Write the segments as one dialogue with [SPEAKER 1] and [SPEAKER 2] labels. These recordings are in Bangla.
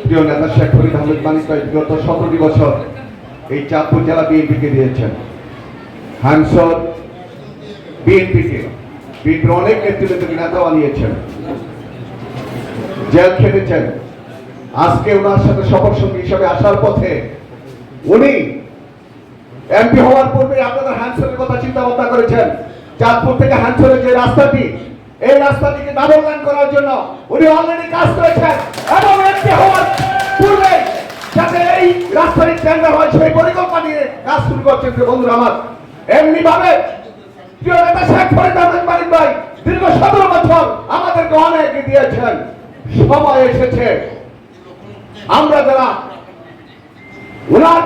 [SPEAKER 1] প্রিয় নেতা শেখ ফরিদ আহমেদ মানিক ভাই বিগত 17 বছর এই চাঁদপুর জেলা বিএনপিকে দিয়েছেন। হামসর বিএনপিকে বিএনপির অনেক নেতৃত্বকে নেতা বানিয়েছেন, জেল খেটেছেন। আজকে ওনার সাথে সফর সঙ্গী হিসাবে আসার পথে উনি এমপি হওয়ার পূর্বে আপনাদের হ্যান্ডসেলের কথা চিন্তা ভাবনা করেছেন। চাঁদপুর থেকে হ্যান্ডসেলের যে রাস্তাটি, এই রাস্তাটিকে ডাবল লাইন করার জন্য উনি অলরেডি কাজ করেছেন এবং এমপি হওয়ার পূর্বে যাতে এই রাস্তাটি টেন্ডার হয় সেই পরিকল্পনা নিয়ে কাজ শুরু করছেন। বন্ধুরা আমার, এমনি ভাবে প্রিয় নেতা শেখ ফরিদ আহমেদ মানিক ভাই দীর্ঘ 17 বছর আমাদেরকে অনেক দিয়েছেন। সময় এসেছে আমরা যারা ওনার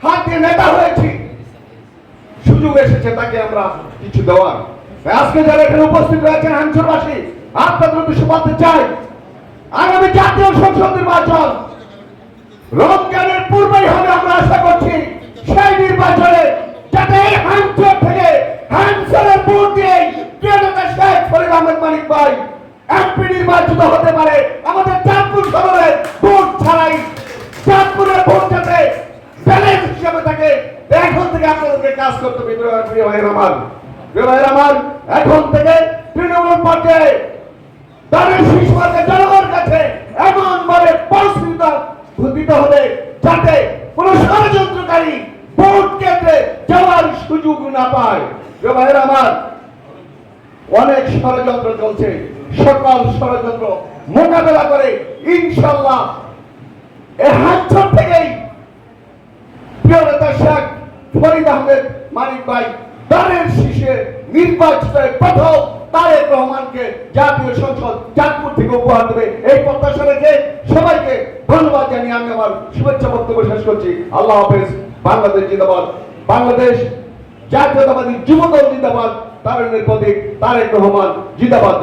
[SPEAKER 1] হাত দিয়ে নেতা হয়েছি, সুযোগ এসেছে তাকে আমরা কিছু দেওয়ার। আজকে যারা এখানে উপস্থিত রয়েছেন হামসরবাসী, আপনাদের উদ্দেশ্যে বলতে চাই, আগামী জাতীয় সংসদ নির্বাচন রমজানের পূর্বেই হবে। আমরা আশা করছি সেই নির্বাচনে যাতে এই হামসর থেকে হামসরের ভোট দিয়ে প্রিয় নেতা শেখ ফরিদ আহমেদ মানিক ভাই এমপি নির্বাচিত হতে পারে। আমাদের চাঁদপুর শহরের ভোট ছাড়াই চাঁদপুরের ভোট যাতে ব্যালেন্স হিসাবে থাকে, এখন থেকে আপনাদেরকে কাজ করতে হবে। প্রিয় ভাইয়ের আমার, এখন থেকে তৃণমূল পর্যায়ে তাদের শিশুকে জনগণের কাছে এমন ভাবে পরিস্থিতি দিতে হবে যাতে কোন ষড়যন্ত্রকারী ভোট কেন্দ্রে যাওয়ার সুযোগ না পায়। প্রিয় ভাইয়ের আমার, অনেক ষড়যন্ত্র চলছে, সকল ষড়যন্ত্র মোকাবেলা করে ইনশাল্লাহ এই হামসর থেকেই প্রিয় নেতা শেখ ফরিদ আহমেদ মানিক ভাই তাদের শীর্ষে নির্বাচিত প্রথম তারেক রহমানকে জাতীয় সংসদ চাঁদপুর থেকে উপহার দেবে। এই প্রত্যাশা রেখে সবাইকে ধন্যবাদ জানিয়ে আমি আমার শুভেচ্ছা বক্তব্য শেষ করছি। আল্লাহ হাফেজ। বাংলাদেশ জিন্দাবাদ। বাংলাদেশ জাতীয়তাবাদী যুবদল জিন্দাবাদ। তারুণ্যের প্রতীক তারেক রহমান জিন্দাবাদ।